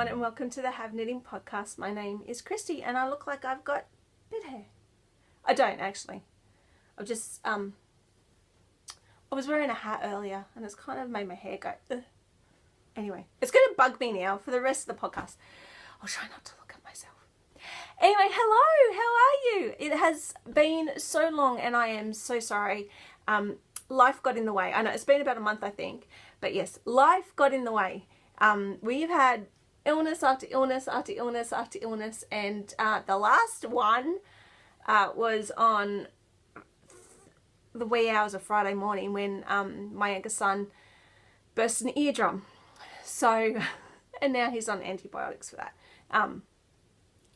everyone, and welcome to the Have Knitting podcast. My name is Christy and I look like I've got bit hair. I don't actually. I've just I was wearing a hat earlier and it's kind of made my hair go ugh. Anyway, it's going to bug me now for the rest of the podcast. I'll try not to look at myself. Anyway, hello, how are you? It has been so long and I am so sorry. Life got in the way. I know it's been about a month, I think, but yes, life got in the way. We've had illness after illness after illness after illness, and the last one was on the wee hours of Friday morning when my youngest son burst an eardrum. So, and now he's on antibiotics for that.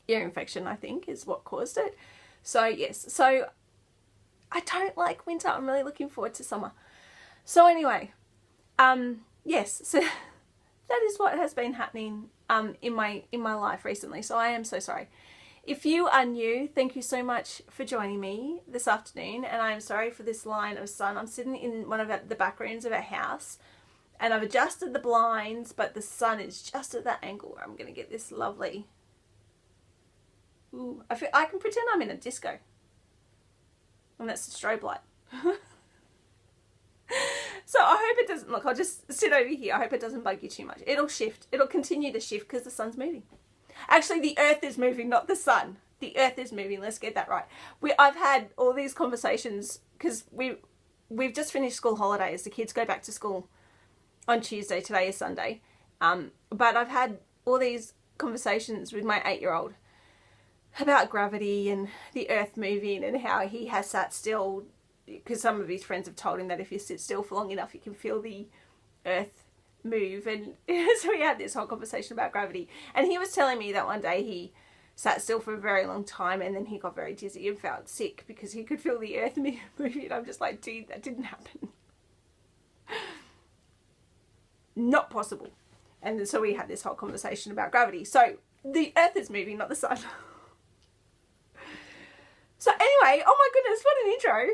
Ear infection, I think, is what caused it. So yes, so I don't like winter. I'm really looking forward to summer. So anyway, yes, so that is what has been happening in my life recently. So I am so sorry. If you are new, thank you so much for joining me this afternoon. And I am sorry for this line of sun. I'm sitting in one of the back rooms of our house and I've adjusted the blinds, but the sun is just at that angle where I'm going to get this lovely, ooh, I can pretend I'm in a disco. And that's the strobe light. So I hope it doesn't, look, I'll just sit over here. I hope it doesn't bug you too much. It'll shift. It'll continue to shift because the sun's moving. Actually, the earth is moving, not the sun. The earth is moving. Let's get that right. I've had all these conversations because we've just finished school holidays. The kids go back to school on Tuesday. Today is Sunday. But I've had all these conversations with my 8-year-old about gravity and the earth moving and how he has sat still because some of his friends have told him that if you sit still for long enough you can feel the earth move. And so we had this whole conversation about gravity, and he was telling me that one day he sat still for a very long time and then he got very dizzy and felt sick because he could feel the earth moving. I'm just like, dude, that didn't happen. Not possible. And so we had this whole conversation about gravity. So the earth is moving, not the sun. So anyway, oh my goodness, what an intro.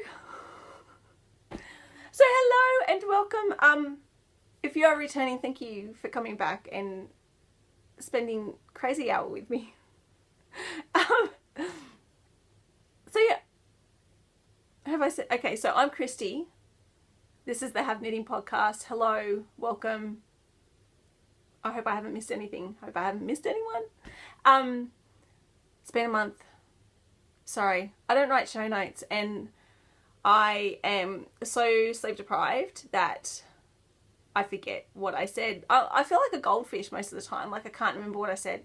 So hello and welcome. If you are returning, thank you for coming back and spending crazy hour with me. So yeah, have I said, okay, so I'm Christy. This is the Have Knitting podcast. Hello, welcome. I hope I haven't missed anything. Hope I haven't missed anyone. It's been a month. Sorry, I don't write show notes and I am so sleep deprived that I forget what I said. I feel like a goldfish most of the time. Like I can't remember what I said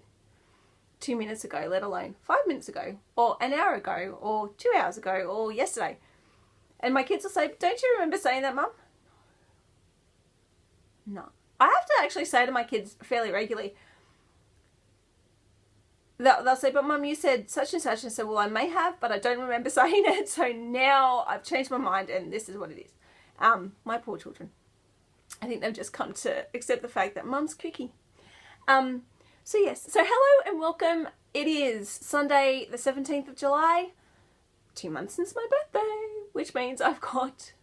2 minutes ago, let alone 5 minutes ago or an hour ago or 2 hours ago or yesterday. And my kids will say, don't you remember saying that, Mum? No. I have to actually say to my kids fairly regularly, they'll say, but Mum, you said such and such. And so, well, I may have, but I don't remember saying it. So now I've changed my mind and this is what it is. My poor children. I think they've just come to accept the fact that Mum's kooky. So yes, so hello and welcome. It is Sunday, the 17th of July, 2 months since my birthday, which means I've got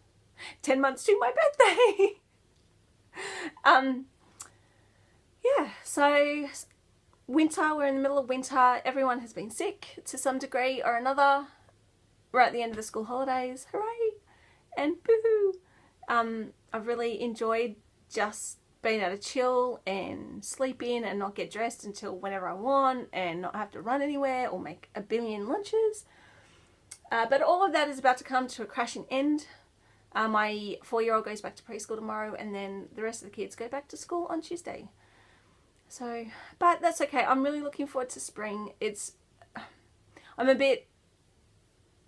10 months to my birthday. Yeah, so winter, we're in the middle of winter. Everyone has been sick to some degree or another. We're at the end of the school holidays. Hooray! And boo-hoo! I've really enjoyed just being able to chill and sleep in and not get dressed until whenever I want and not have to run anywhere or make a billion lunches. But all of that is about to come to a crashing end. My 4-year-old goes back to preschool tomorrow and then the rest of the kids go back to school on Tuesday. So, but that's okay. I'm really looking forward to spring.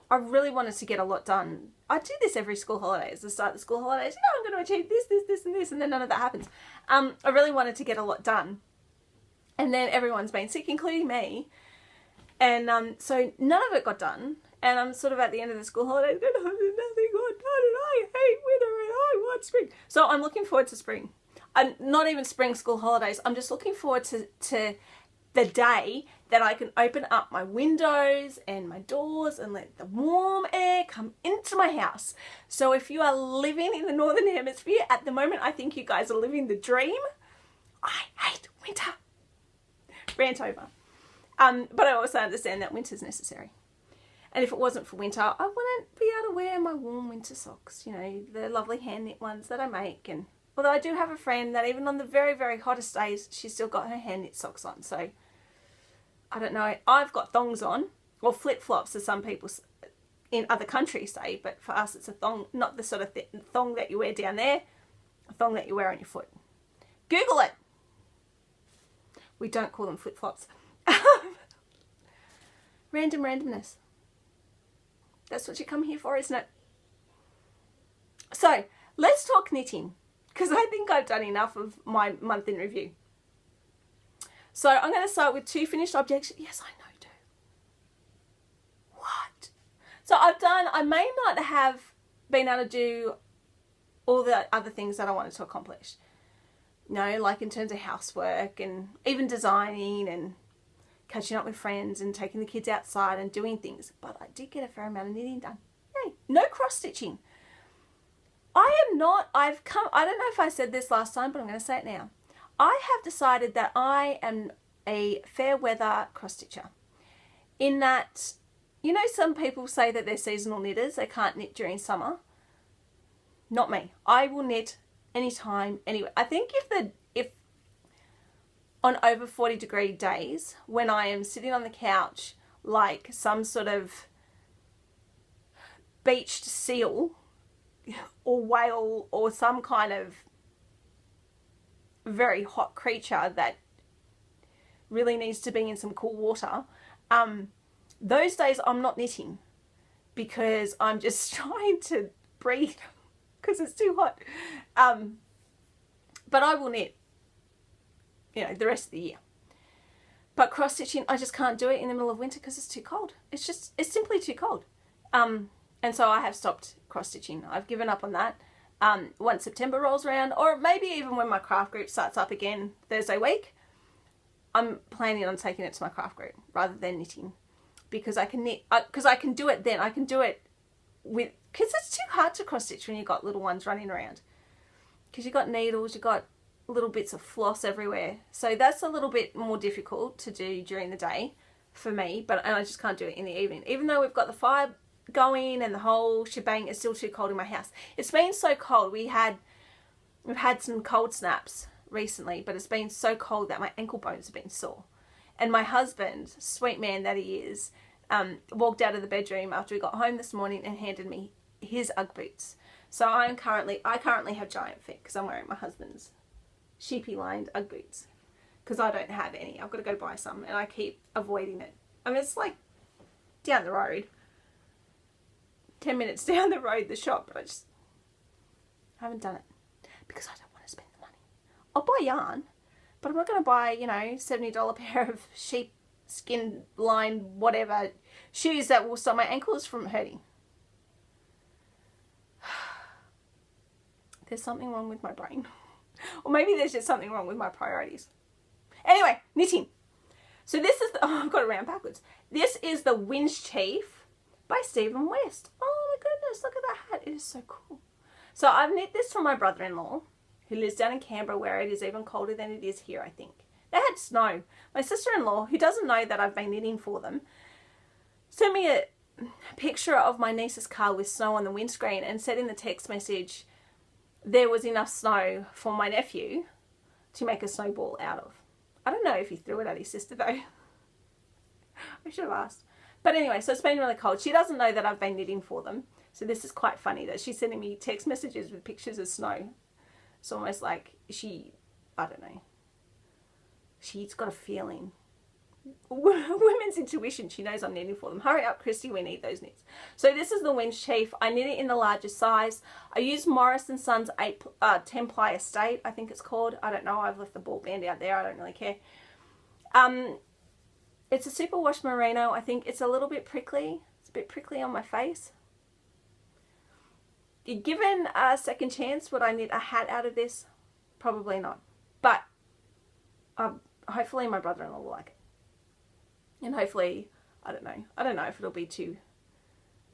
I really wanted to get a lot done. I do this every school holidays, the start of the school holidays. You know, I'm going to achieve this, and this, and then none of that happens. I really wanted to get a lot done. And then everyone's been sick, including me. And so none of it got done. And I'm sort of at the end of the school holidays going, nothing got done, and I hate winter, and I want spring. So I'm looking forward to spring. Not even spring school holidays. I'm just looking forward to the day that I can open up my windows and my doors and let the warm air come into my house. So if you are living in the Northern Hemisphere at the moment, I think you guys are living the dream. I hate winter. Rant over. But I also understand that winter's necessary. And if it wasn't for winter, I wouldn't be able to wear my warm winter socks, you know, the lovely hand knit ones that I make. And although I do have a friend that even on the very, very hottest days, she's still got her hand knit socks on. So I don't know. I've got thongs on, or flip-flops as some people in other countries say, but for us it's a thong, not the sort of thong that you wear down there, a thong that you wear on your foot. Google it. We don't call them flip-flops. Randomness. That's what you come here for, isn't it? So let's talk knitting, because I think I've done enough of my month in review. So I'm going to start with 2 finished objects. Yes, I know, do. What? So I may not have been able to do all the other things that I wanted to accomplish. You know, like in terms of housework and even designing and catching up with friends and taking the kids outside and doing things. But I did get a fair amount of knitting done. Yay. No cross stitching. I don't know if I said this last time, but I'm going to say it now. I have decided that I am a fair weather cross stitcher. In that, you know, some people say that they're seasonal knitters. They can't knit during summer. Not me. I will knit anytime, anywhere. I think if on over 40-degree days, when I am sitting on the couch like some sort of beached seal or whale or some kind of very hot creature that really needs to be in some cool water, those days I'm not knitting because I'm just trying to breathe because it's too hot. But I will knit, you know, the rest of the year. But cross stitching, I just can't do it in the middle of winter because it's too cold. It's simply too cold. And so I have stopped cross stitching. I've given up on that. Once September rolls around, or maybe even when my craft group starts up again Thursday week, I'm planning on taking it to my craft group rather than knitting, because I can knit, because I can do it then. I can do it with, because it's too hard to cross stitch when you've got little ones running around, because you've got needles, you've got little bits of floss everywhere. So that's a little bit more difficult to do during the day for me, and I just can't do it in the evening. Even though we've got the fire going and the whole shebang, it's still too cold in my house. It's been so cold. We've had some cold snaps recently, but it's been so cold that my ankle bones have been sore. And my husband, sweet man that he is, walked out of the bedroom after we got home this morning and handed me his Ugg boots. So I currently have giant feet because I'm wearing my husband's sheepy lined Ugg boots because I don't have any. I've got to go buy some and I keep avoiding it. I mean, it's like down the road, 10 minutes down the road, the shop, but I just haven't done it because I don't want to spend the money. I'll buy yarn, but I'm not going to buy, you know, $70 pair of sheep skin lined whatever shoes that will stop my ankles from hurting. There's something wrong with my brain. Or maybe there's just something wrong with my priorities. Anyway, knitting. So this is, I've got it around backwards. This is the Windchief by Stephen West. Oh my goodness, look at that hat. It is so cool. So I've knit this for my brother-in-law, who lives down in Canberra, where it is even colder than it is here, I think. They had snow. My sister-in-law, who doesn't know that I've been knitting for them, sent me a picture of my niece's car with snow on the windscreen and said in the text message, there was enough snow for my nephew to make a snowball out of. I don't know if he threw it at his sister though. I should have asked. But anyway, so it's been really cold. She doesn't know that I've been knitting for them. So this is quite funny that she's sending me text messages with pictures of snow. It's almost like I don't know. She's got a feeling. Women's intuition. She knows I'm knitting for them. Hurry up, Christy. We need those knits. So this is the Windchief. I knit it in the largest size. I use Morris & Sons 10-ply estate, I think it's called. I don't know. I've left the ball band out there. I don't really care. It's a superwash merino. I think it's a little bit prickly. It's a bit prickly on my face. Given a second chance, would I knit a hat out of this? Probably not. But hopefully my brother-in-law will like it. And hopefully, I don't know if it'll be too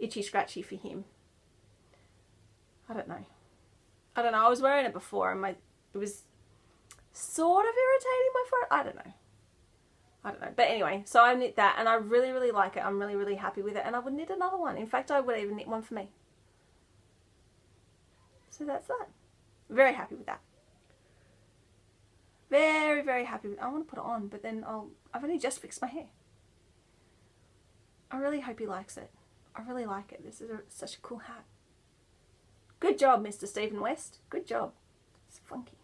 itchy scratchy for him. I don't know. I was wearing it before and it was sort of irritating my forehead. I don't know. I don't know. But anyway, so I knit that and I really, really like it. I'm really, really happy with it. And I would knit another one. In fact, I would even knit one for me. So that's that. Very happy with that. Very, very happy with it. I want to put it on, but then I've only just fixed my hair. I really hope he likes it. I really like it. This is such a cool hat. Good job, Mr. Stephen West. Good job. It's funky.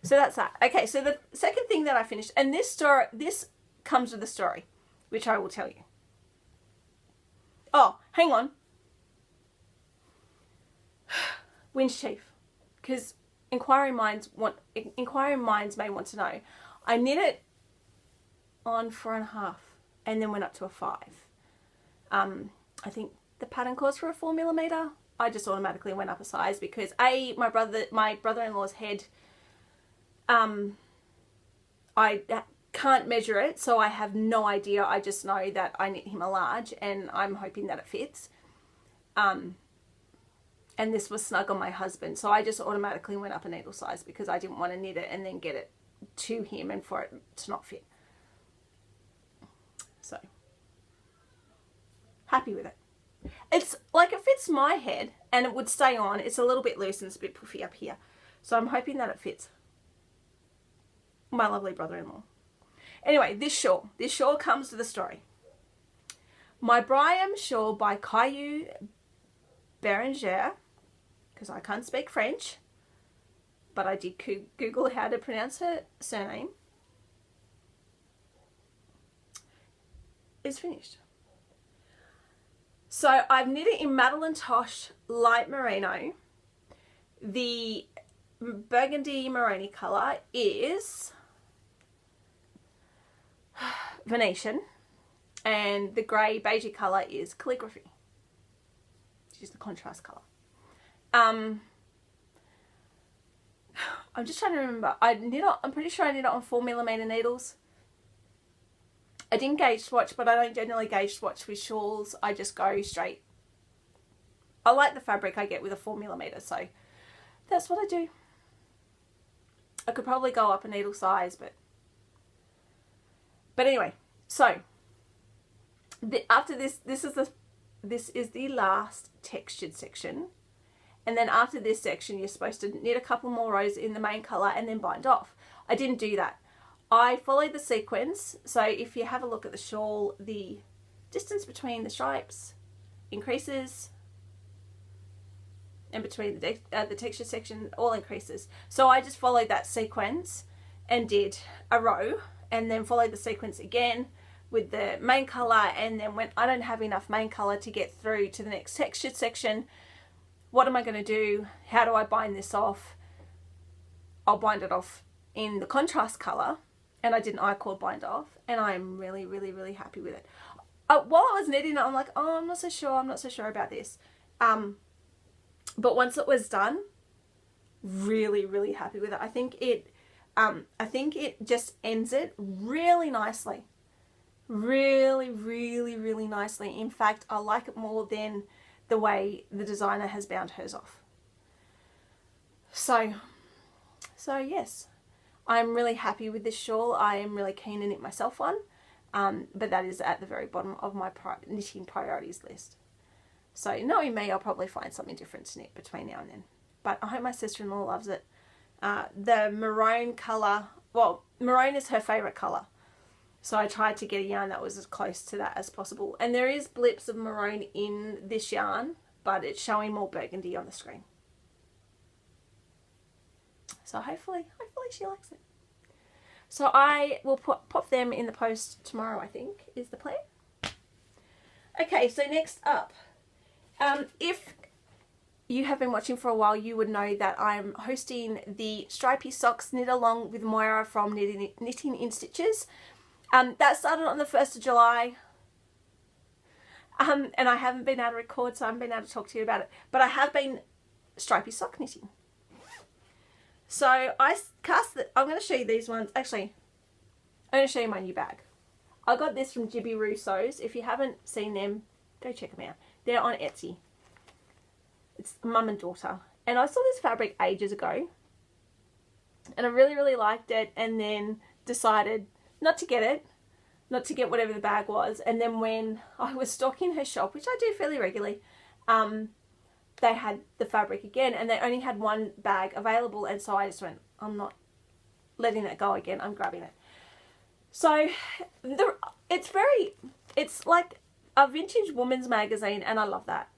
So that's that. Okay, so the second thing that I finished, and this comes with a story, which I will tell you. Oh, hang on. Winch chief, because inquiring minds may want to know. I knit it on 4.5 and then went up to a 5. I think the pattern calls for a 4mm. I just automatically went up a size because my brother-in-law's head, I can't measure it, so I have no idea. I just know that I knit him a large and I'm hoping that it fits. And this was snug on my husband, so I just automatically went up a needle size because I didn't want to knit it and then get it to him and for it to not fit. So, happy with it. It's like it fits my head and it would stay on. It's a little bit loose and it's a bit puffy up here. So I'm hoping that it fits my lovely brother-in-law. Anyway, this shawl comes with a story. My Briam shawl by Caillou Beranger, because I can't speak French, but I did Google how to pronounce her surname, is finished. So I've knit it in Madeline Tosh Light Merino. The burgundy maroni colour is Venetian, and the grey beigey colour is Calligraphy, which is the contrast colour. I'm just trying to remember. I'm pretty sure I knit it on 4mm needles. I didn't gauge swatch, but I don't generally gauge swatch with shawls. I just go straight. I like the fabric I get with a 4mm, so that's what I do. I could probably go up a needle size, but anyway. So after this is the last textured section, and then after this section you're supposed to knit a couple more rows in the main colour and then bind off. I didn't do that. I followed the sequence. So if you have a look at the shawl, the distance between the stripes increases, and between the texture section all increases. So I just followed that sequence and did a row, and then followed the sequence again with the main colour, and then when I don't have enough main colour to get through to the next textured section, what am I going to do? How do I bind this off? I'll bind it off in the contrast colour, and I did an I-cord bind off, and I'm really, really, really happy with it. While I was knitting it, I'm like, oh, I'm not so sure about this. But once it was done, really, really happy with it. I think it just ends it really nicely. Really, really, really nicely. In fact, I like it more than the way the designer has bound hers off. So yes, I'm really happy with this shawl. I am really keen to knit myself one, but that is at the very bottom of my knitting priorities list. So knowing me, I'll probably find something different to knit between now and then. But I hope my sister-in-law loves it. The maroon colour, well, maroon is her favourite colour. So I tried to get a yarn that was as close to that as possible. And there is blips of maroon in this yarn, but it's showing more burgundy on the screen. So hopefully she likes it. So I will pop them in the post tomorrow, I think, is the plan. Okay, so next up, if you have been watching for a while, you would know that I'm hosting the Stripy Socks Knit Along with Moira from Knitting in Stitches. That started on the 1st of July. And I haven't been able to record, so I haven't been able to talk to you about it. But I have been stripy sock knitting. So I'm going to show you these ones. Actually, I'm going to show you my new bag. I got this from Jibby Russo's. If you haven't seen them, go check them out. They're on Etsy. It's mum and daughter. And I saw this fabric ages ago. And I really, really liked it. And then decided not to get it. not to get whatever the bag was. And then when I was stocking her shop, which I do fairly regularly, they had the fabric again, and they only had one bag available. And so I just went, I'm not letting it go again. I'm grabbing it. So it's like a vintage woman's magazine, and I love that.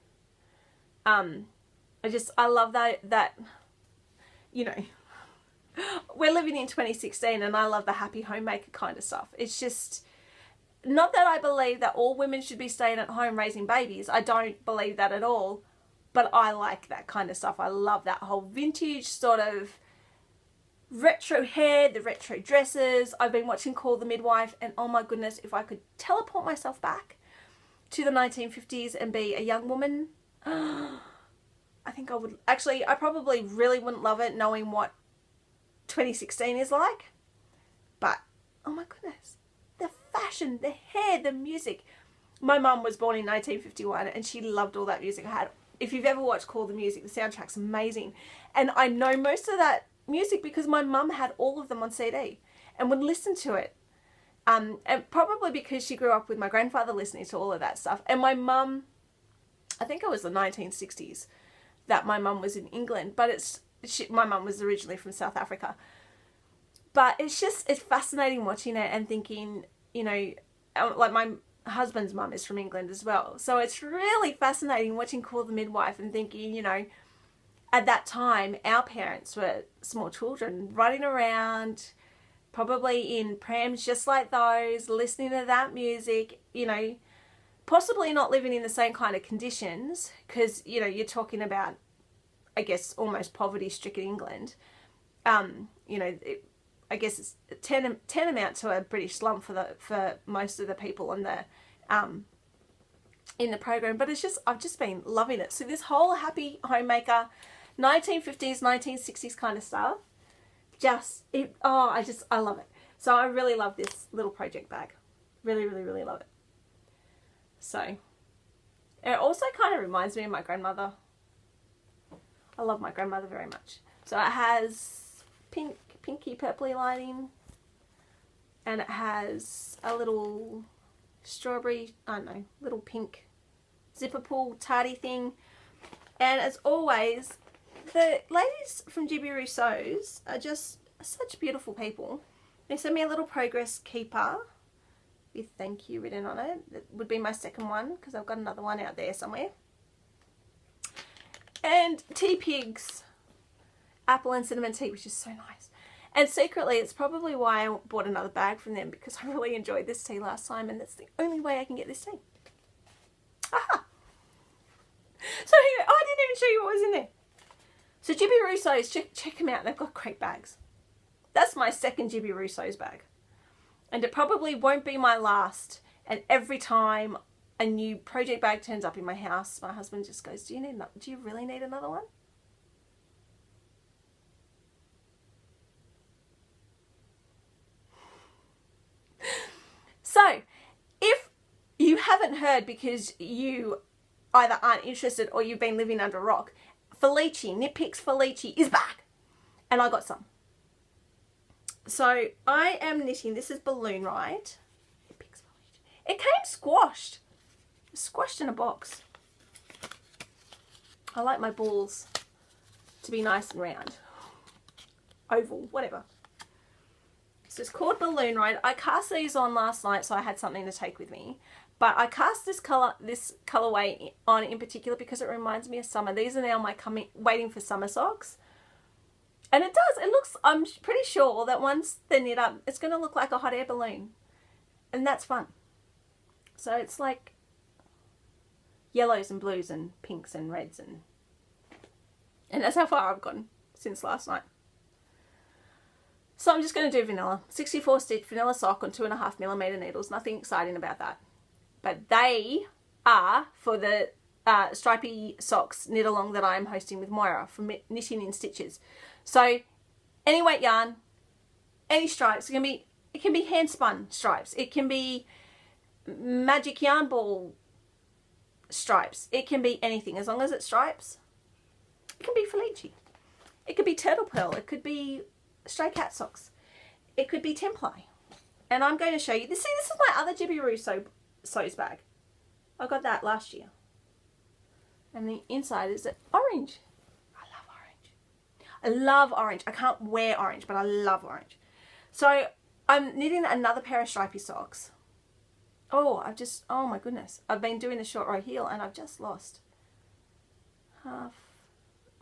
I love that, you know, we're living in 2016, and I love the happy homemaker kind of stuff. It's just, not that I believe that all women should be staying at home raising babies. I don't believe that at all. But I like that kind of stuff. I love that whole vintage sort of retro hair, the retro dresses. I've been watching Call the Midwife, and oh my goodness, if I could teleport myself back to the 1950s and be a young woman, I think I would. Actually, I probably really wouldn't love it knowing what 2016 is like. But oh my goodness, the fashion, the hair, the music. My mum was born in 1951, and she loved all that music. If you've ever watched Call the Music, the soundtrack's amazing. And I know most of that music because my mum had all of them on CD and would listen to it. And probably because she grew up with my grandfather listening to all of that stuff. And my mum, I think it was the 1960s that my mum was in England, but my mum was originally from South Africa. But it's fascinating watching it and thinking, you know, like my husband's mum is from England as well. So it's really fascinating watching Call the Midwife and thinking, you know, at that time, our parents were small children running around, probably in prams just like those, listening to that music, you know, possibly not living in the same kind of conditions because, you know, you're talking about, I guess, almost poverty-stricken England. You know, I guess it's tantamount to a British slum for most of the people in the program. But I've just been loving it. So this whole happy homemaker, 1950s, 1960s kind of stuff, I love it. So I really love this little project bag. Really, really, really love it. So it also kind of reminds me of my grandmother. I love my grandmother very much. So it has pinky purpley lining, and it has a little strawberry, I don't know, little pink zipper pull tarty thing. And as always, the ladies from GB Rousseau's are just such beautiful people. They sent me a little progress keeper with thank you written on it. That would be my second one because I've got another one out there somewhere. And Tea Pig's apple and cinnamon tea, which is so nice. And secretly, it's probably why I bought another bag from them, because I really enjoyed this tea last time, and that's the only way I can get this tea. Aha! So anyway, I didn't even show you what was in there. So GB Rousseau's, check them out. They've got great bags. That's my second GB Rousseau's bag. And it probably won't be my last. And every time a new project bag turns up in my house, my husband just goes, do you really need another one? So, if you haven't heard because you either aren't interested or you've been living under a rock, Felici, Knit Picks Felici is back. And I got some. So, I am knitting, this is Balloon Ride. It came squashed. Squashed in a box. I like my balls to be nice and round. Oval, whatever. So it's called Balloon Ride. I cast these on last night so I had something to take with me. But I cast this colorway on in particular because it reminds me of summer. These are now my waiting for summer socks. And it does. It looks, I'm pretty sure that once they're knit up, it's going to look like a hot air balloon. And that's fun. So it's like yellows and blues and pinks and reds. And that's how far I've gone since last night. So I'm just going to do vanilla. 64 stitch vanilla sock on 2.5mm needles. Nothing exciting about that. But they are for the stripy socks knit along that I'm hosting with Moira from Knitting in Stitches. So any weight yarn, any stripes. It can be hand spun stripes. It can be magic yarn ball stripes. It can be anything as long as it's stripes. It can be Felici. It could be turtle pearl. It could be stray cat socks. It could be Templi. And I'm going to show you. This is my other Jibberoo sews bag. I got that last year. And the inside is orange. I love orange. I love orange. I can't wear orange, but I love orange. So I'm knitting another pair of stripy socks. Oh, oh my goodness. I've been doing the short row heel and I've just lost half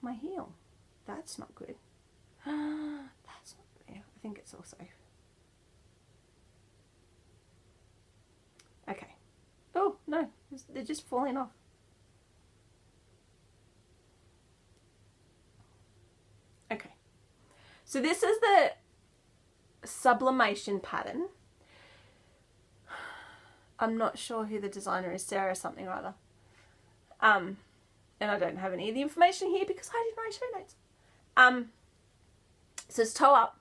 my heel. That's not good. That's not good. I think it's all safe. Okay. Oh, no. They're just falling off. Okay. So this is the sublimation pattern. I'm not sure who the designer is, Sarah something or other. And I don't have any of the information here because I did my show notes. So it's toe up.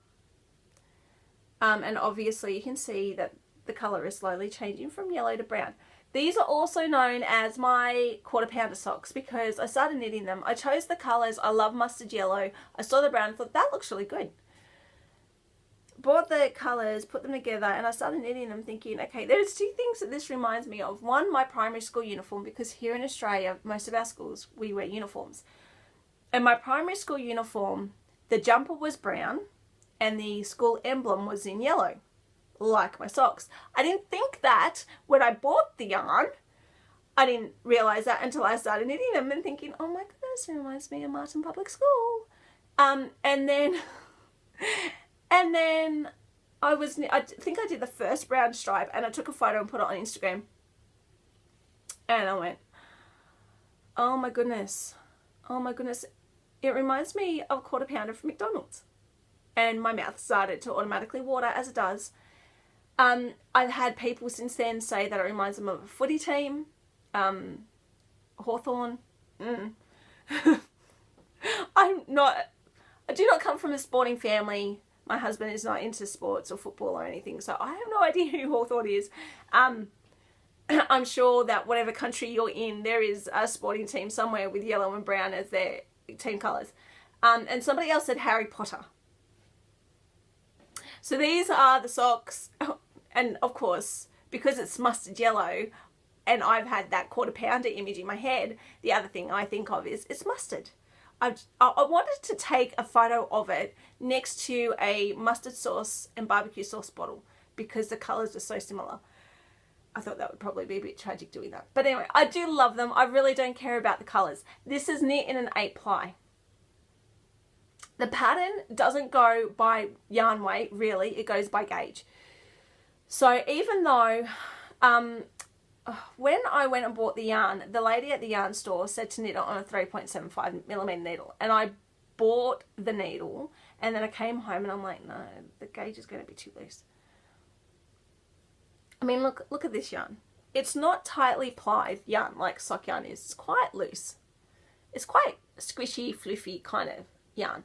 And obviously you can see that the colour is slowly changing from yellow to brown. These are also known as my quarter pounder socks because I started knitting them. I chose the colours. I love mustard yellow. I saw the brown and thought that looks really good. Bought the colours, put them together, and I started knitting them thinking, okay, there's two things that this reminds me of. One, my primary school uniform, because here in Australia, most of our schools, we wear uniforms. And my primary school uniform, the jumper was brown and the school emblem was in yellow, like my socks. I didn't think that when I bought the yarn. I didn't realise that until I started knitting them and thinking, oh my goodness, it reminds me of Martin Public School. And then I think I did the first brown stripe and I took a photo and put it on Instagram. And I went, oh my goodness. Oh my goodness. It reminds me of a quarter pounder from McDonald's. And my mouth started to automatically water as it does. I've had people since then say that it reminds them of a footy team. Hawthorn. I do not come from a sporting family. My husband is not into sports or football or anything, so I have no idea who Hawthorn is. I'm sure that whatever country you're in, there is a sporting team somewhere with yellow and brown as their team colours. And somebody else said Harry Potter. So these are the socks, and of course, because it's mustard yellow, and I've had that quarter pounder image in my head, the other thing I think of is it's mustard. I wanted to take a photo of it next to a mustard sauce and barbecue sauce bottle because the colours are so similar. I thought that would probably be a bit tragic doing that. But anyway, I do love them. I really don't care about the colours. This is knit in an 8 ply. The pattern doesn't go by yarn weight, really. It goes by gauge. So even though when I went and bought the yarn, the lady at the yarn store said to knit it on a 3.75mm needle. And I bought the needle and then I came home and I'm like, no, the gauge is going to be too loose. I mean, look at this yarn. It's not tightly plied yarn like sock yarn is. It's quite loose. It's quite squishy, fluffy kind of yarn.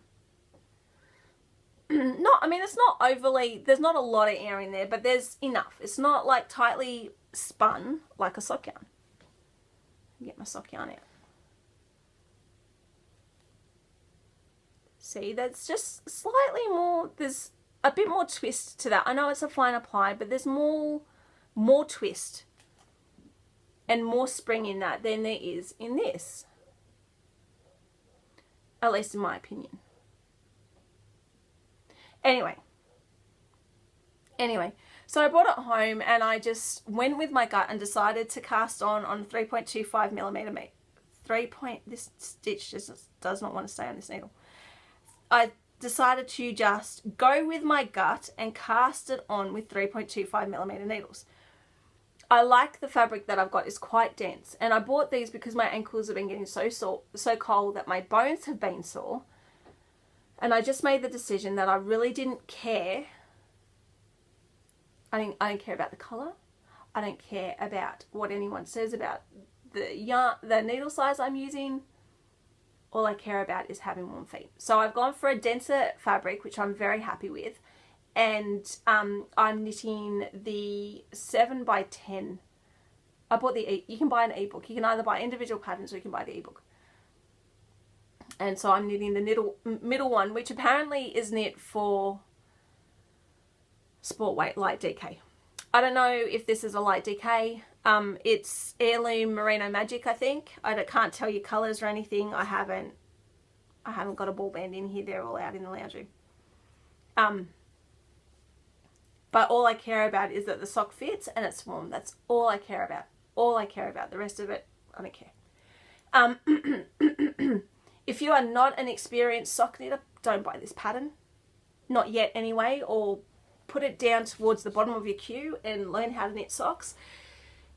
I mean, it's not overly, there's not a lot of air in there, but there's enough. It's not like tightly spun like a sock yarn. Get my sock yarn out. See, that's just slightly more, there's a bit more twist to that. I know it's a finer ply, but there's more twist and more spring in that than there is in this. At least in my opinion. Anyway, so I brought it home and I just went with my gut and decided to cast on 3.25mm. This stitch just does not want to stay on this needle. I decided to just go with my gut and cast it on with 3.25mm needles. I like the fabric that I've got. It's quite dense, and I bought these because my ankles have been getting so cold that my bones have been sore. And I just made the decision that I really didn't care. I don't care about the colour. I don't care about what anyone says about the yarn, the needle size I'm using. All I care about is having warm feet. So I've gone for a denser fabric, which I'm very happy with. And I'm knitting the 7x10. I bought you can buy an ebook. You can either buy individual patterns or you can buy the ebook. And so I'm knitting the middle one, which apparently is knit for Sport Weight Light DK. I don't know if this is a light DK. It's Heirloom Merino Magic, I think. Can't tell you colours or anything. I haven't got a ball band in here. They're all out in the lounge room. But all I care about is that the sock fits and it's warm. That's all I care about. All I care about. The rest of it, I don't care. If you are not an experienced sock knitter, don't buy this pattern. Not yet anyway, or put it down towards the bottom of your queue and learn how to knit socks,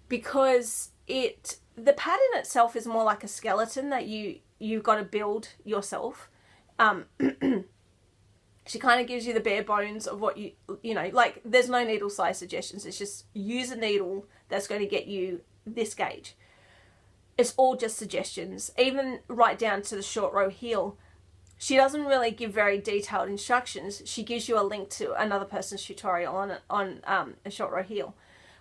because the pattern itself is more like a skeleton that you've got to build yourself. She kind of gives you the bare bones of what you know, like there's no needle size suggestions. It's just use a needle that's going to get you this gauge. It's all just suggestions, even right down to the short row heel. She doesn't really give very detailed instructions. She gives you a link to another person's tutorial on a short row heel,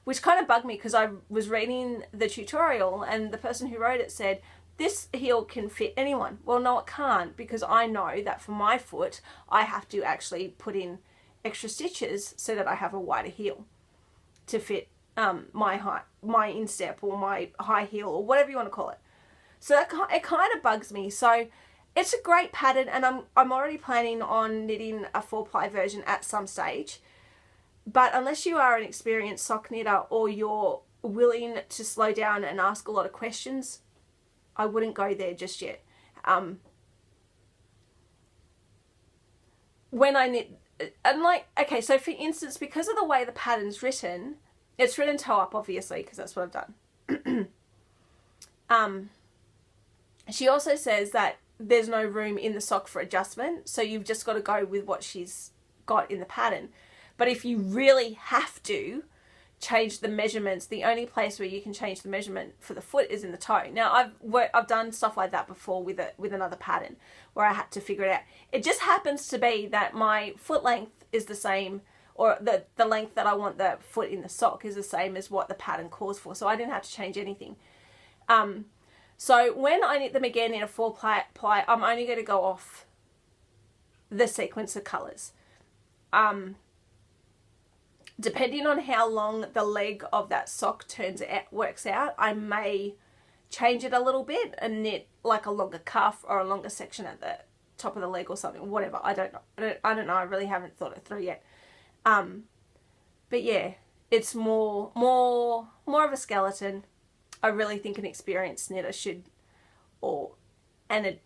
which kind of bugged me because I was reading the tutorial and the person who wrote it said, this heel can fit anyone. Well, no, it can't, because I know that for my foot, I have to actually put in extra stitches so that I have a wider heel to fit my height, my instep, or my high heel, or whatever you want to call it. So it kind of bugs me. So it's a great pattern, and I'm already planning on knitting a 4-ply version at some stage. But unless you are an experienced sock knitter or you're willing to slow down and ask a lot of questions, I wouldn't go there just yet. When I knit, and like, okay, so for instance, because of the way the pattern's written, it's written toe up, obviously, because that's what I've done. She also says that there's no room in the sock for adjustment, so you've just got to go with what she's got in the pattern. But if you really have to change the measurements, the only place where you can change the measurement for the foot is in the toe. Now I've done stuff like that before with another pattern where I had to figure it out. It just happens to be that my foot length is the same, or the length that I want the foot in the sock is the same as what the pattern calls for, so I didn't have to change anything. So when I knit them again in a 4-ply, I'm only going to go off the sequence of colours. Depending on how long the leg of that sock works out, I may change it a little bit and knit like a longer cuff or a longer section at the top of the leg or something, whatever. I don't know. I don't know. I really haven't thought it through yet. But yeah, it's more of a skeleton. I really think an experienced knitter should, an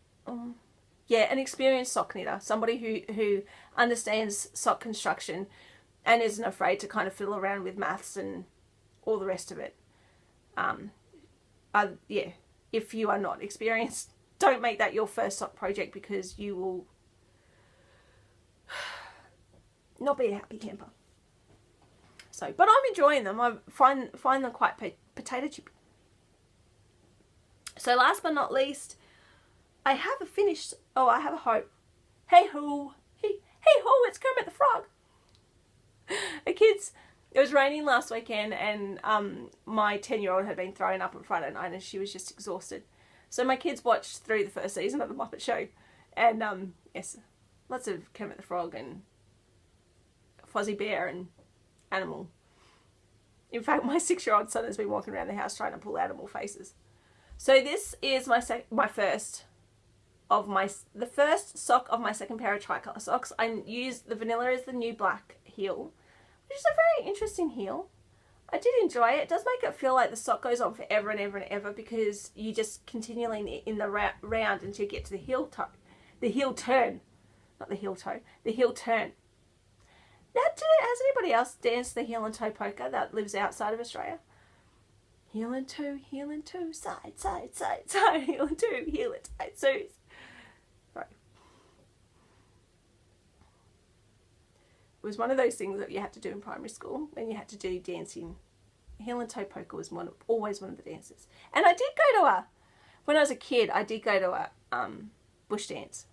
experienced sock knitter, somebody who understands sock construction and isn't afraid to kind of fiddle around with maths and all the rest of it. Yeah, if you are not experienced, don't make that your first sock project, because you will not be a happy camper. So, but I'm enjoying them. I find them quite potato chippy. So last but not least, I have a finished, I have a hope. Hey ho, it's Kermit the Frog. Kids, it was raining last weekend, and my 10-year-old had been throwing up on Friday night and she was just exhausted. So my kids watched through the first season of The Muppet Show, and yes, lots of Kermit the Frog and Fozzie Bear and Animal. In fact, my 6-year-old son has been walking around the house trying to pull animal faces. So this is the first sock of my second pair of tricolour socks. I used the vanilla as the new black heel, which is a very interesting heel. I did enjoy it. It does make it feel like the sock goes on forever and ever and ever, because you just continually knit in the round until you get to the heel toe. The heel turn. Not the heel toe. The heel turn. Now, has anybody else danced the heel and toe polka that lives outside of Australia? Heel and toe, side, side, side, side, heel and toe, heel and side, so. Right. It was one of those things that you had to do in primary school when you had to do dancing. Heel and toe polka was always one of the dances. And I did go to when I was a kid, I did go to a bush dance.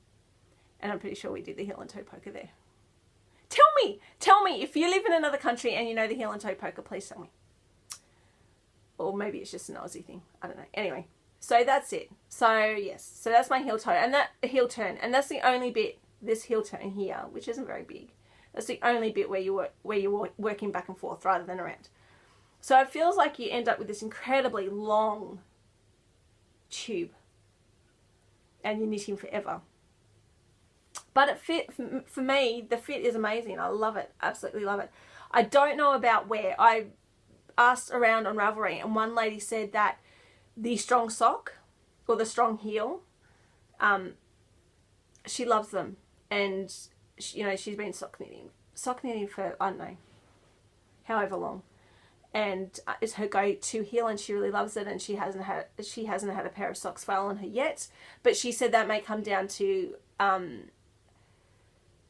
And I'm pretty sure we did the heel and toe polka there. Tell me, if you live in another country and you know the heel and toe polka, please tell me. Or maybe it's just an Aussie thing. I don't know. Anyway, so that's it. So yes, so that's my heel toe and that heel turn. And that's the only bit, this heel turn here, which isn't very big. That's the only bit where you're working back and forth rather than around. So it feels like you end up with this incredibly long tube and you're knitting forever. But it fit, for me, the fit is amazing. I love it. Absolutely love it. I don't know about wear. I asked around on Ravelry and one lady said that the strong sock or the strong heel, she loves them. And, you know, she's been sock knitting for, I don't know, however long. And it's her go-to heel and she really loves it, and she hasn't had a pair of socks fail on her yet. But she said that may come down to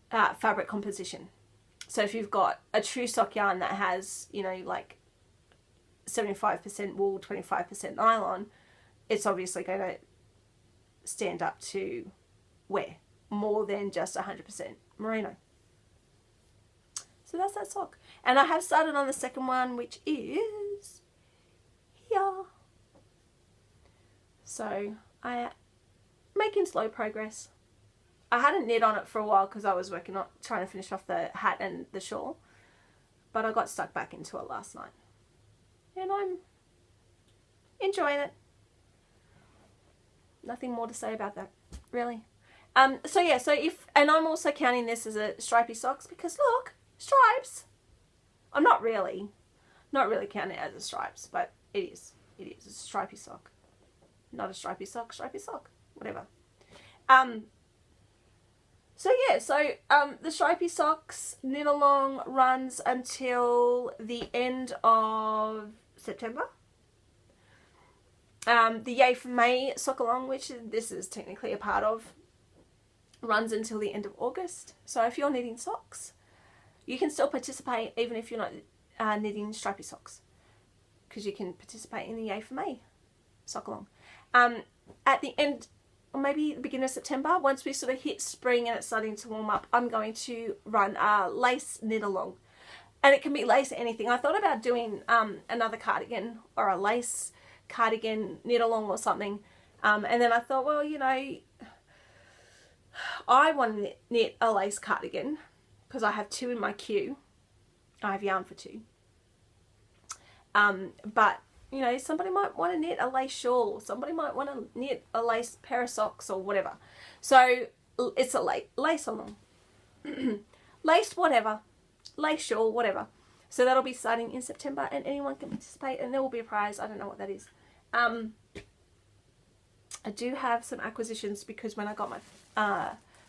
fabric composition. So if you've got a true sock yarn that has, you know, like 75% wool, 25% nylon, it's obviously going to stand up to wear more than just 100% merino. So that's that sock. And I have started on the second one, which is here. So I am making slow progress. I hadn't knit on it for a while because I was working on trying to finish off the hat and the shawl. But I got stuck back into it last night. And I'm enjoying it. Nothing more to say about that, really. So yeah, and I'm also counting this as a stripy socks because look, stripes. I'm not really counting it as a stripes, but it is. It is a stripy sock. Not a stripy sock, whatever. So yeah, the stripy socks knit along runs until the end of September. The Yay for May sock along, which this is technically a part of, runs until the end of August. So if you're knitting socks, you can still participate even if you're not knitting stripy socks, because you can participate in the Yay for May sock along. At the end, or maybe the beginning of September, once we sort of hit spring and it's starting to warm up, I'm going to run a lace knit along. And it can be lace anything. I thought about doing another cardigan or a lace cardigan knit along or something. And then I thought, well, you know, I want to knit a lace cardigan because I have 2 in my queue. I have yarn for 2. But, you know, somebody might want to knit a lace shawl, or somebody might want to knit a lace pair of socks or whatever. So it's a lace along. Lace whatever. Lace shawl, whatever. So that'll be starting in September and anyone can participate and there will be a prize. I don't know what that is. I do have some acquisitions because when I got my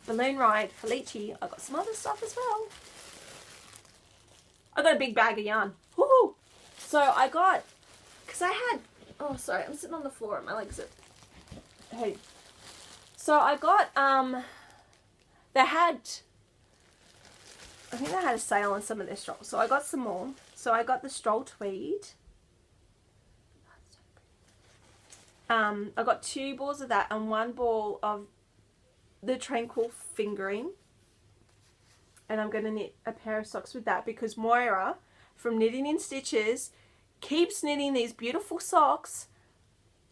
balloon ride for Lychee, I got some other stuff as well. I got a big bag of yarn. Woohoo! So I got, because I had, oh sorry, I'm sitting on the floor and my legs are, hey. So I got, they had, I think they had a sale on some of their strolls. So I got some more. So I got the stroll tweed. I got 2 balls of that and 1 ball of the Tranquil fingering. And I'm going to knit a pair of socks with that because Moira from Knitting in Stitches keeps knitting these beautiful socks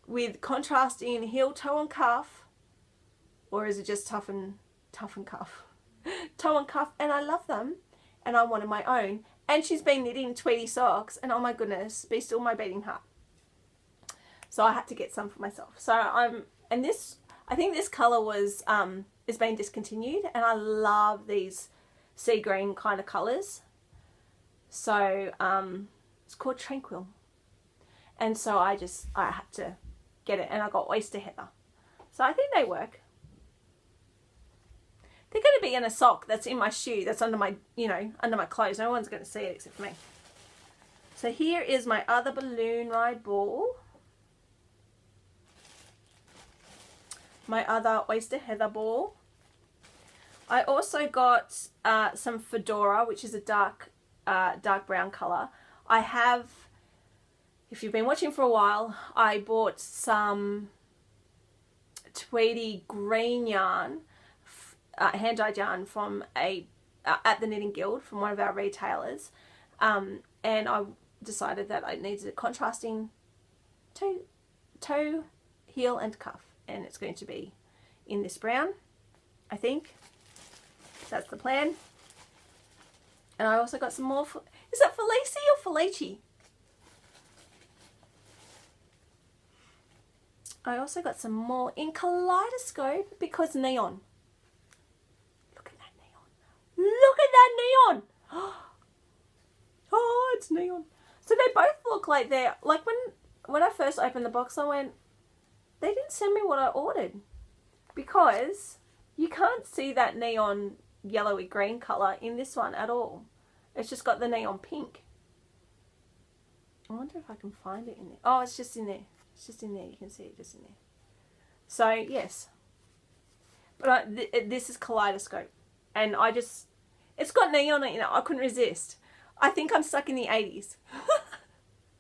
with contrasting heel, toe and cuff. Or is it just tough and cuff? Toe and cuff, and I love them and I wanted my own. And she's been knitting tweedy socks and oh my goodness, be still my beating heart. So I had to get some for myself. So and this, I think this colour was is being discontinued and I love these sea green kind of colours. So it's called Tranquil. And so I had to get it and I got Oyster Heather. So I think they work. They're going to be in a sock that's in my shoe, that's under my, you know, under my clothes. No one's going to see it except for me. So here is my other balloon ride ball. My other Oyster Heather ball. I also got some Fedora, which is a dark brown colour. I have, if you've been watching for a while, I bought some tweedy green yarn, hand-dyed yarn from at the Knitting Guild from one of our retailers, and I decided that I needed a contrasting toe, heel and cuff, and it's going to be in this brown, I think. That's the plan. And I also got some more, is that Felici or Felici? I also got some more in Kaleidoscope because neon. Look at that neon. Look at that neon. Oh, it's neon. So they both look like they're, like when I first opened the box, I went, they didn't send me what I ordered. Because you can't see that neon yellowy green colour in this one at all. It's just got the neon pink. I wonder if I can find it in there. Oh, it's just in there. It's just in there. You can see it just in there. So, yes. But this is Kaleidoscope. And it's got neon in it. I couldn't resist. I think I'm stuck in the 80s.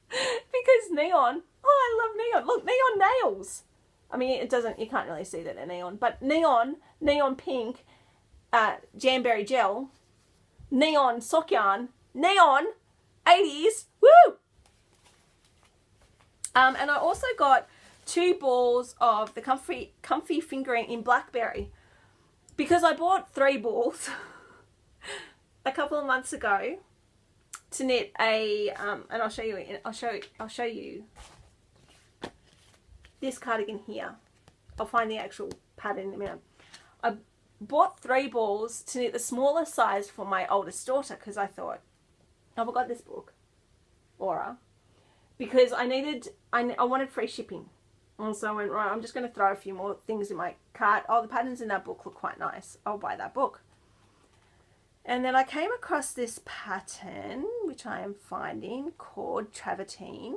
Because neon. Oh, I love neon. Look, neon nails. I mean, you can't really see that they're neon. But neon pink, Jamberry gel, neon sock yarn, neon 80s. Woo! And I also got 2 balls of the comfy fingering in Blackberry, because I bought 3 balls a couple of months ago to knit a and I'll show you this cardigan here. I'll find the actual pattern in a minute. I bought 3 balls to knit the smaller size for my oldest daughter, because I thought, oh, I got this book, Aura, because I wanted free shipping. And so I went, right, I'm just going to throw a few more things in my cart. Oh, the patterns in that book look quite nice. I'll buy that book. And then I came across this pattern, which I am finding, called Travertine.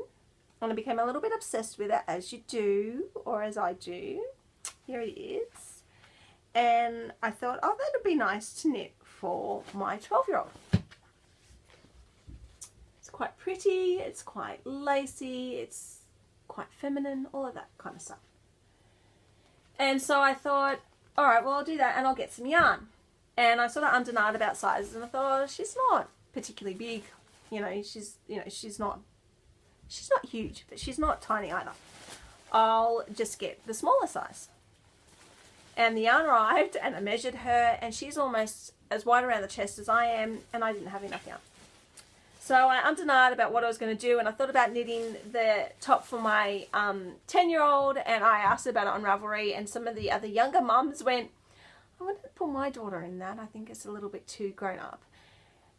And I became a little bit obsessed with it, as you do, or as I do. Here it is. And I thought, oh, that would be nice to knit for my 12-year-old. It's quite pretty, it's quite lacy, it's quite feminine, all of that kind of stuff. And so I thought, all right, well, I'll do that and I'll get some yarn. And I sort of undenied about sizes, and I thought, oh, she's not particularly big. She's not huge, but she's not tiny either. I'll just get the smaller size. And the yarn arrived, and I measured her, and she's almost as wide around the chest as I am, and I didn't have enough yarn. So I undenied about what I was going to do, and I thought about knitting the top for my 10-year-old, and I asked about it on Ravelry, and some of the other younger mums went, I want to put my daughter in that. I think it's a little bit too grown up.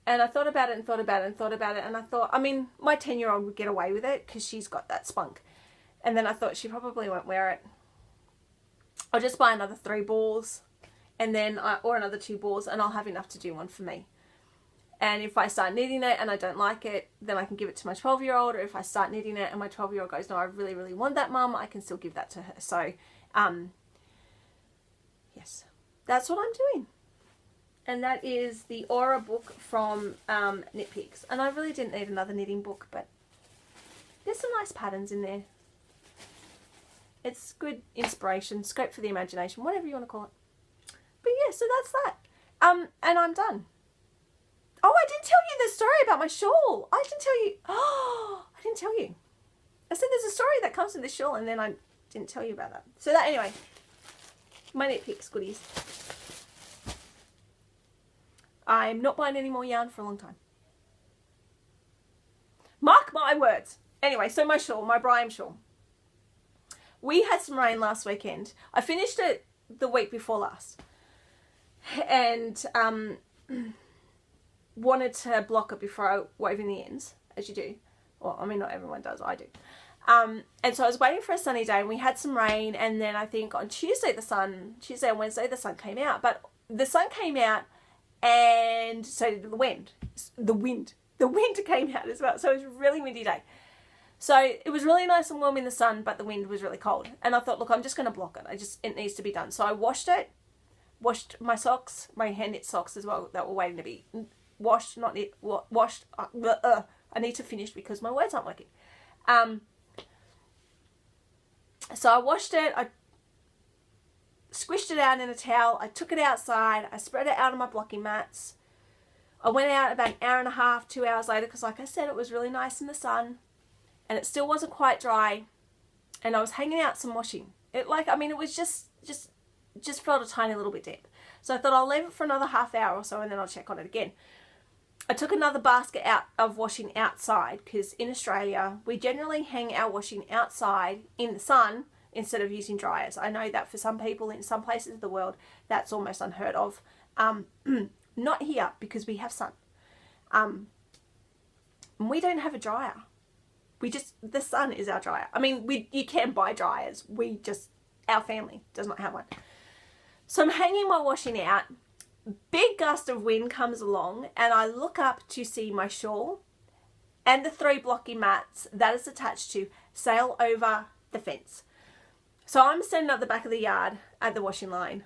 And I thought about it and thought about it and thought about it, and I thought, I mean, my 10-year-old would get away with it because she's got that spunk. And then I thought she probably won't wear it. I'll just buy another 3 balls, and then or another 2 balls, and I'll have enough to do one for me. And if I start knitting it and I don't like it, then I can give it to my 12-year-old. Or if I start knitting it and my 12-year-old goes, no, I really, really want that, Mum, I can still give that to her. So, yes, that's what I'm doing. And that is the Aura book from Knit Picks. And I really didn't need another knitting book, but there's some nice patterns in there. It's good inspiration, scope for the imagination, whatever you want to call it. But yeah, so that's that. And I'm done. Oh, I didn't tell you the story about my shawl. I didn't tell you. Oh, I didn't tell you. I said there's a story that comes with this shawl, and then I didn't tell you about that. So that, anyway, my Knit Picks goodies. I'm not buying any more yarn for a long time. Mark my words. Anyway, so my shawl, my Brian shawl. We had some rain last weekend. I finished it the week before last. And wanted to block it before I wove in the ends, as you do. Well, I mean, not everyone does, I do. And so I was waiting for a sunny day, and we had some rain, and then I think on Tuesday and Wednesday the sun came out. But the sun came out, and so did the wind. The wind came out as well, so it was a really windy day. So it was really nice and warm in the sun, but the wind was really cold. And I thought, look, I'm just going to block it. It needs to be done. So I washed it, washed my socks, my hand knit socks as well that were waiting to be washed, not knit, washed. I need to finish because my words aren't working. So I washed it, I squished it out in a towel, I took it outside, I spread it out on my blocking mats. I went out about an hour and a half, 2 hours later, because like I said, it was really nice in the sun, and it still wasn't quite dry, and I was hanging out some washing. It was just felt a tiny little bit damp. So I thought I'll leave it for another half hour or so, and then I'll check on it again. I took another basket out of washing outside, because in Australia we generally hang our washing outside in the sun instead of using dryers. I know that for some people in some places of the world that's almost unheard of. Not here, because we have sun. We don't have a dryer. The sun is our dryer. I mean, you can buy dryers. Our family does not have one. So I'm hanging my washing out. Big gust of wind comes along, and I look up to see my shawl and the 3 blocky mats that it's attached to sail over the fence. So I'm standing at the back of the yard at the washing line.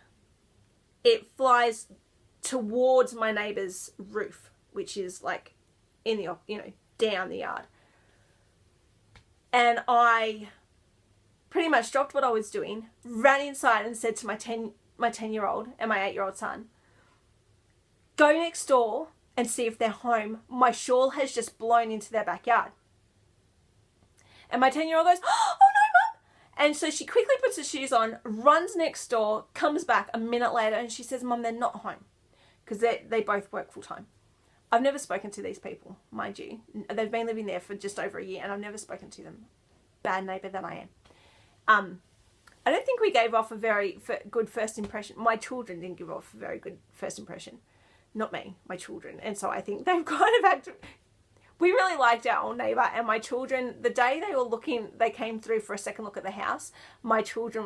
It flies towards my neighbour's roof, which is like in the, down the yard. And I pretty much dropped what I was doing, ran inside and said to my 10-year-old and my 8-year-old son, go next door and see if they're home. My shawl has just blown into their backyard. And my 10-year-old goes, oh no, Mum. And so she quickly puts her shoes on, runs next door, comes back a minute later, and she says, Mum, they're not home. Because they both work full time. I've never spoken to these people, mind you. They've been living there for just over a year, and I've never spoken to them. Bad neighbour that I am. I don't think we gave off a very good first impression. My children didn't give off a very good first impression. Not me, my children. And so I think they've kind of had to... We really liked our old neighbour, and my children, the day they came through for a second look at the house, my children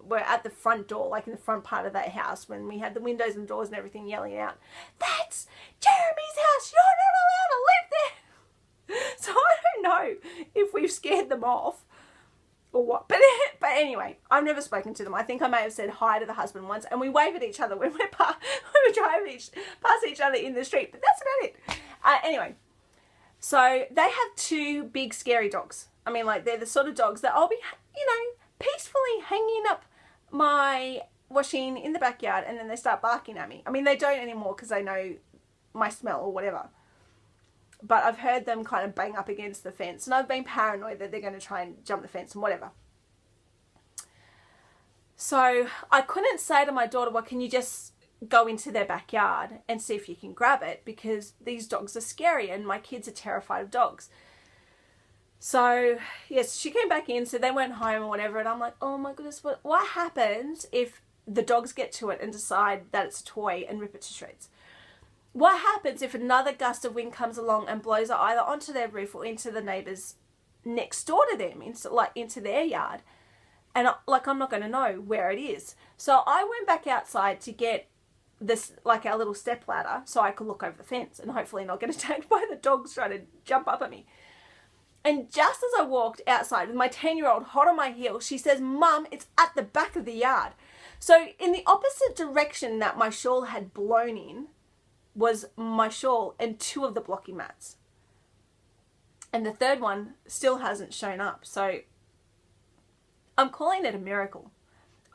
were at the front door, like in the front part of that house, when we had the windows and doors and everything, yelling out, that's Jeremy's house, you're not allowed to live there. So I don't know if we've scared them off or what. But anyway, I've never spoken to them. I think I may have said hi to the husband once, and we wave at each other when we're driving past each other in the street, but that's about it. Anyway. So they have 2 big scary dogs. I mean, like, they're the sort of dogs that I'll be, peacefully hanging up my washing in the backyard, and then they start barking at me. I mean, they don't anymore because they know my smell or whatever. But I've heard them kind of bang up against the fence, and I've been paranoid that they're going to try and jump the fence and whatever. So I couldn't say to my daughter, well, can you just go into their backyard and see if you can grab it, because these dogs are scary and my kids are terrified of dogs. So yes, she came back in, so they went home or whatever, and I'm like, oh my goodness, what happens if the dogs get to it and decide that it's a toy and rip it to shreds? What happens if another gust of wind comes along and blows it either onto their roof or into the neighbours next door to them, into their yard? And I'm not going to know where it is. So I went back outside to get this, like, our little step ladder, so I could look over the fence and hopefully not get attacked by the dogs trying to jump up at me. And just as I walked outside with my 10-year-old hot on my heels, she says, Mum, it's at the back of the yard. So in the opposite direction that my shawl had blown in was my shawl and 2 of the blocky mats. And the third one still hasn't shown up. So I'm calling it a miracle.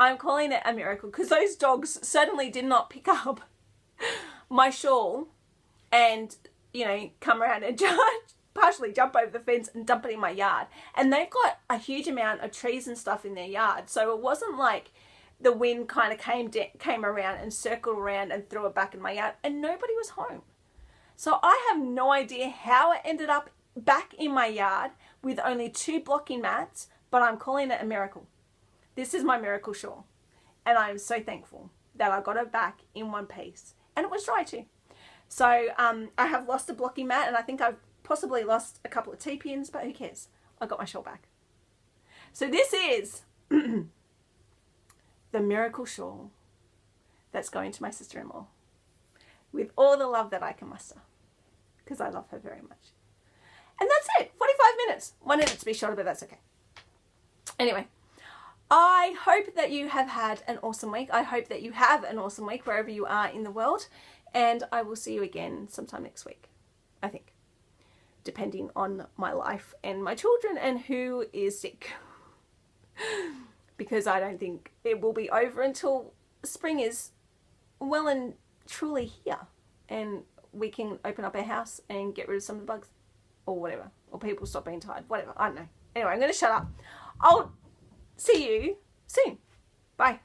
I'm calling it a miracle, because those dogs certainly did not pick up my shawl and, come around and partially jump over the fence and dump it in my yard. And they've got a huge amount of trees and stuff in their yard. So it wasn't like the wind kind of came around and circled around and threw it back in my yard, and nobody was home. So I have no idea how it ended up back in my yard with only 2 blocking mats, but I'm calling it a miracle. This is my miracle shawl, and I'm so thankful that I got it back in one piece, and it was dry too. So I have lost a blocky mat, and I think I've possibly lost a couple of T-pins, but who cares? I got my shawl back. So this is the miracle shawl that's going to my sister-in-law with all the love that I can muster, because I love her very much. And that's it. 45 minutes. Wanted it to be shorter, but that's okay. Anyway. I hope that you have had an awesome week. I hope that you have an awesome week wherever you are in the world. And I will see you again sometime next week, I think. Depending on my life and my children and who is sick. Because I don't think it will be over until spring is well and truly here. And we can open up our house and get rid of some of the bugs. Or whatever. Or people stop being tired. Whatever. I don't know. Anyway, I'm going to shut up. I'll see you soon. Bye.